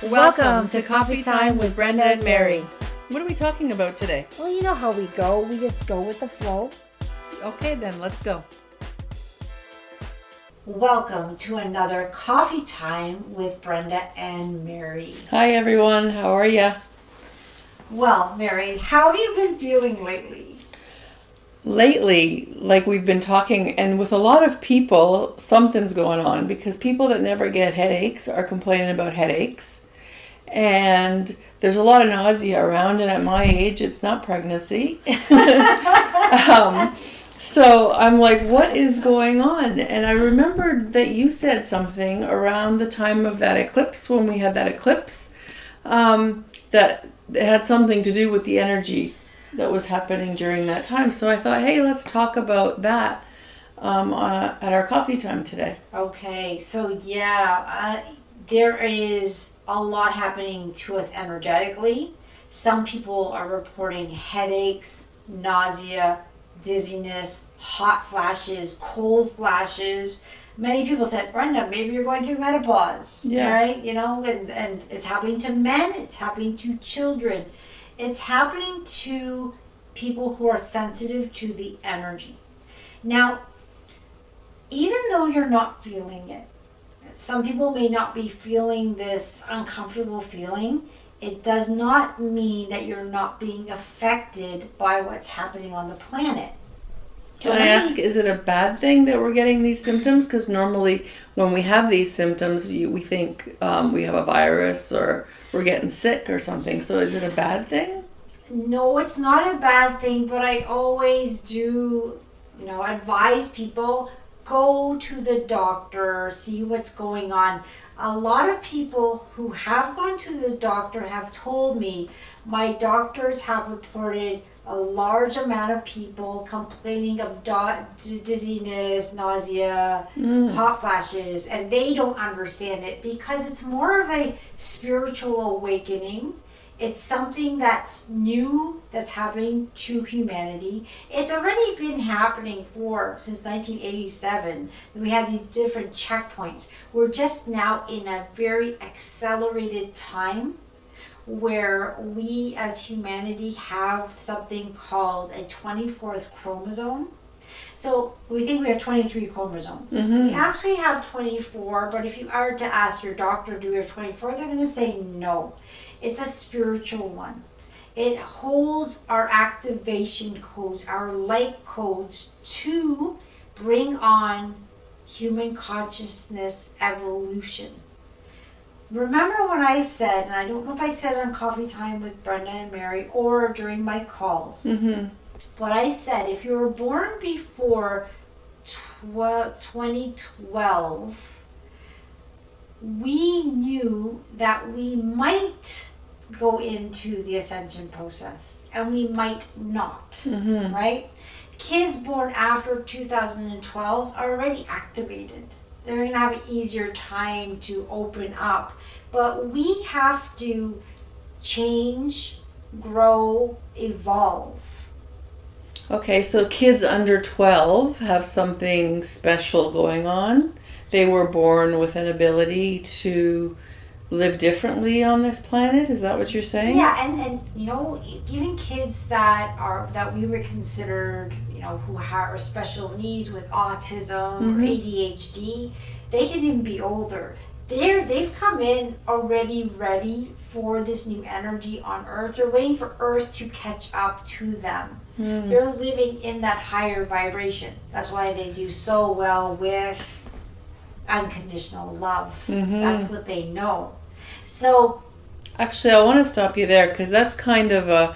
Welcome to Coffee Time with Brenda and Mary. What are we talking about today? Well, you know how we go. We just go with the flow. Okay, then let's go. Welcome to another Coffee Time with Brenda and Mary. Hi, everyone. How are ya? Well, Mary, how have you been feeling lately? Lately, like we've been talking, and with a lot of people, something's going on because people that never get headaches are complaining about headaches. And there's a lot of nausea around, and at my age, it's not pregnancy. So I'm like, what is going on? And I remembered that you said something around the time of that eclipse, when we had that eclipse, that it had something to do with the energy that was happening during that time. So I thought, hey, let's talk about that at our coffee time today. Okay, so there is a lot happening to us energetically. Some people are reporting headaches, nausea, dizziness, hot flashes, cold flashes. Many people said, Brenda, maybe you're going through menopause, right? You know, and it's happening to men, it's happening to children. It's happening to people who are sensitive to the energy. Now, even though you're not feeling it, some people may not be feeling this uncomfortable feeling. It does not mean that you're not being affected by what's happening on the planet. So Can I ask, is it a bad thing that we're getting these symptoms? Because normally when we have these symptoms, we think we have a virus or we're getting sick or something. So is it a bad thing? No, it's not a bad thing, but I always do, advise people, go to the doctor, see what's going on. A lot of people who have gone to the doctor have told me, my doctors have reported a large amount of people complaining of dizziness, nausea, hot flashes, and they don't understand it because it's more of a spiritual awakening. It's something that's new, that's happening to humanity. It's already been happening since 1987. We had these different checkpoints. We're just now in a very accelerated time where we as humanity have something called a 24th chromosome. So we think we have 23 chromosomes. Mm-hmm. We actually have 24, but if you are to ask your doctor, do we have 24? They're going to say no. It's a spiritual one. It holds our activation codes, our light codes to bring on human consciousness evolution. Remember when I said, and I don't know if I said on Coffee Time with Brenda and Mary or during my calls, but I said if you were born before 2012, we knew that we might go into the ascension process and we might not, right? Kids born after 2012 are already activated. They're going to have an easier time to open up. But we have to change, grow, evolve. Okay, so kids under 12 have something special going on. They were born with an ability to live differently on this planet. Is that what you're saying? Yeah, and even kids that we were considered, who have special needs with autism or ADHD, they can even be older. They've come in already ready for this new energy on Earth. They're waiting for Earth to catch up to them. They're living in that higher vibration. That's why they do so well with unconditional love. That's what they know. So actually, I want to stop you there because that's kind of a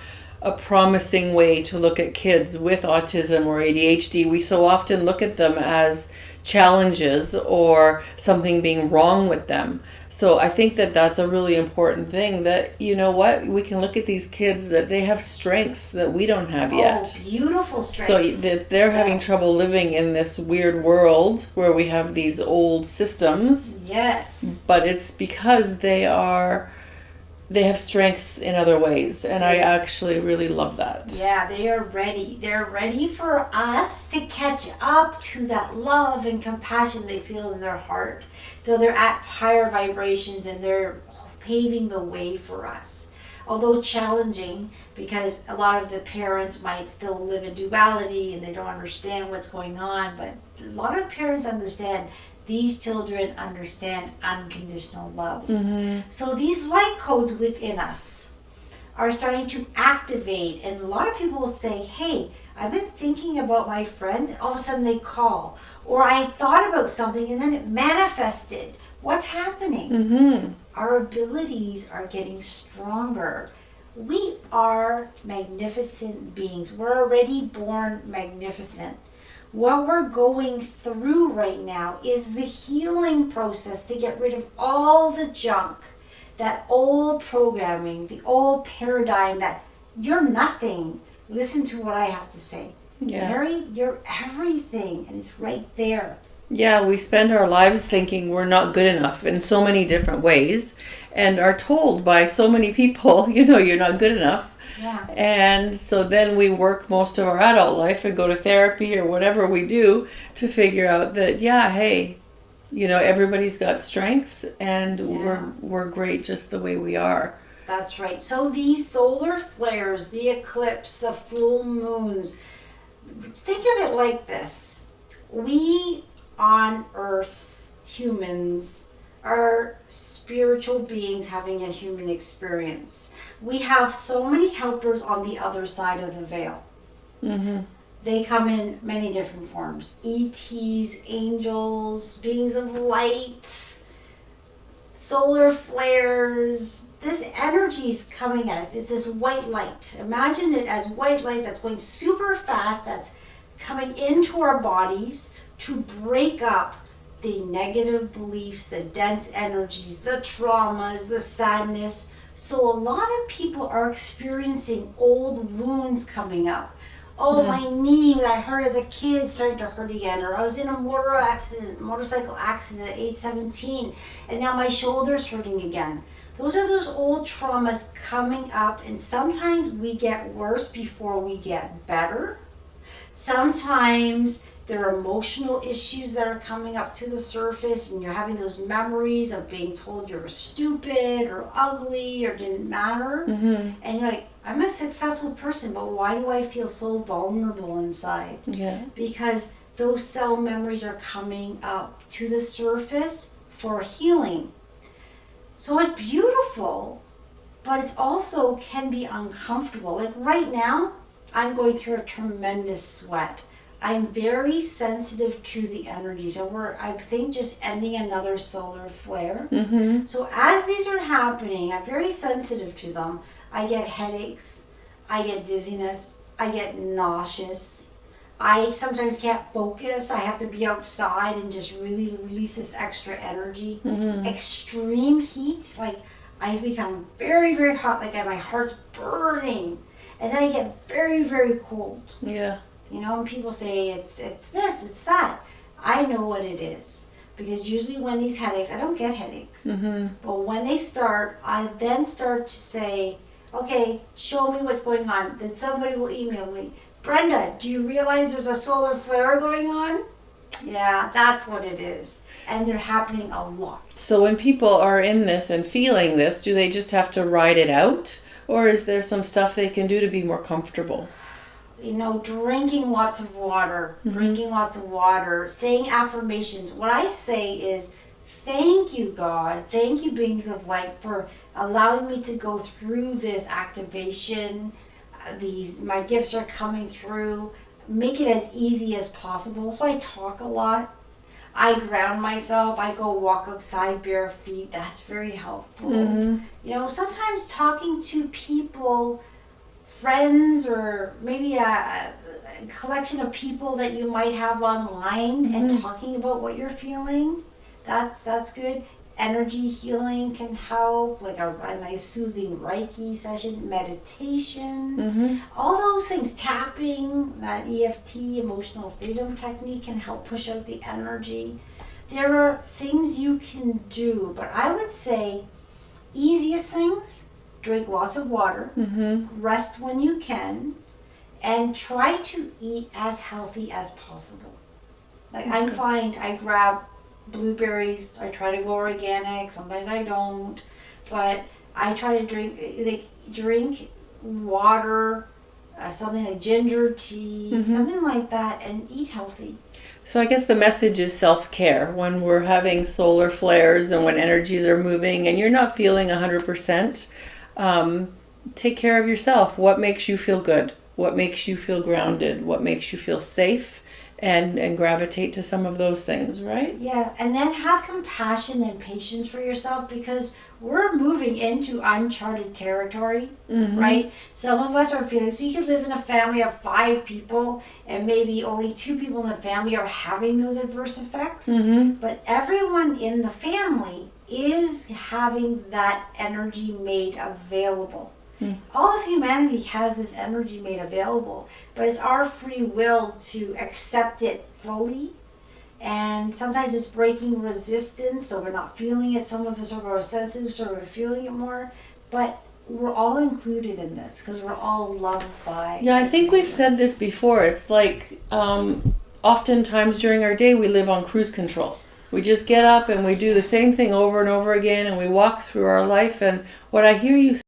promising way to look at kids with autism or ADHD. We so often look at them as challenges or something being wrong with them. So I think that that's a really important thing, that, we can look at these kids that they have strengths that we don't have yet. Oh, beautiful strengths. So they're having trouble living in this weird world where we have these old systems. Yes. But it's because they have strengths in other ways, and I actually really love that. Yeah, they are ready. They're ready for us to catch up to that love and compassion they feel in their heart. So they're at higher vibrations, and they're paving the way for us. Although challenging, because a lot of the parents might still live in duality and they don't understand what's going on, but a lot of parents understand. These children understand unconditional love. So these light codes within us are starting to activate, and a lot of people will say, hey, I've been thinking about my friends, and all of a sudden they call. Or I thought about something and then it manifested. What's happening? Our abilities are getting stronger. We are magnificent beings. We're already born magnificent. What we're going through right now is the healing process to get rid of all the junk, that old programming, the old paradigm that you're nothing. Listen to what I have to say. Yeah. Mary, you're everything, and it's right there. Yeah, we spend our lives thinking we're not good enough in so many different ways and are told by so many people, you're not good enough. Yeah. And so then we work most of our adult life and go to therapy or whatever we do to figure out that, hey, everybody's got strengths and we're great just the way we are. That's right. So these solar flares, the eclipse, the full moons, think of it like this. We on Earth, humans, are spiritual beings having a human experience. We have so many helpers on the other side of the veil. They come in many different forms. ETs, angels, beings of light, solar flares. This energy is coming at us. It's this white light. Imagine it as white light that's going super fast, that's coming into our bodies to break up the negative beliefs, the dense energies, the traumas, the sadness. So a lot of people are experiencing old wounds coming up. Oh, my knee that I hurt as a kid starting to hurt again. Or I was in a motorcycle accident at age 17, and now my shoulder's hurting again. Those are those old traumas coming up, and sometimes we get worse before we get better. Sometimes there are emotional issues that are coming up to the surface, and you're having those memories of being told you're stupid or ugly or didn't matter. And you're like, I'm a successful person, but why do I feel so vulnerable inside? Yeah. Because those cell memories are coming up to the surface for healing. So it's beautiful, but it's also can be uncomfortable. Like right now, I'm going through a tremendous sweat. I'm very sensitive to the energies. And we're, I think, just ending another solar flare. So as these are happening, I'm very sensitive to them. I get headaches. I get dizziness. I get nauseous. I sometimes can't focus. I have to be outside and just really release this extra energy. Extreme heat, like I become very, very hot, like my heart's burning. And then I get very, very cold. Yeah. And people say it's this, it's that. I know what it is. Because usually when these headaches, I don't get headaches. But when they start, I then start to say, okay, show me what's going on. Then somebody will email me, Brenda, do you realize there's a solar flare going on? Yeah, that's what it is. And they're happening a lot. So when people are in this and feeling this, do they just have to ride it out? Or is there some stuff they can do to be more comfortable? Drinking lots of water, saying affirmations. What I say is, thank you, God, thank you, beings of light, for allowing me to go through this activation. My gifts are coming through. Make it as easy as possible. So I talk a lot. I ground myself. I go walk outside bare feet. That's very helpful. Sometimes talking to people, friends, or maybe a collection of people that you might have online and talking about what you're feeling, that's good. Energy healing can help, like a nice soothing Reiki session, meditation, all those things. Tapping, that EFT, emotional freedom technique, can help push out the energy. There are things you can do, but I would say easiest things: drink lots of water, rest when you can, and try to eat as healthy as possible. Like I find I grab blueberries, I try to go organic, sometimes I don't, but I try to drink water, something like ginger tea, something like that, and eat healthy. So I guess the message is self-care. When we're having solar flares and when energies are moving and you're not feeling 100%, take care of yourself. What makes you feel good? What makes you feel grounded? What makes you feel safe? And gravitate to some of those things, right? Yeah, and then have compassion and patience for yourself, because we're moving into uncharted territory, right? Some of us are feeling, so you could live in a family of 5 people and maybe only 2 people in the family are having those adverse effects, but everyone in the family is having that energy made available. All of humanity has this energy made available, but it's our free will to accept it fully. And sometimes it's breaking resistance, so we're not feeling it. Some of us are more sensitive, so we're feeling it more. But we're all included in this because we're all loved by. Yeah, I think we've said this before. It's like oftentimes during our day we live on cruise control. We just get up and we do the same thing over and over again, and we walk through our life. And what I hear you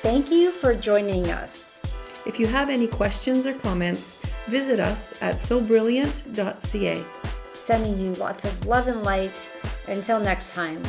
Thank you for joining us. If you have any questions or comments, visit us at sobrilliant.ca. Sending you lots of love and light. Until next time.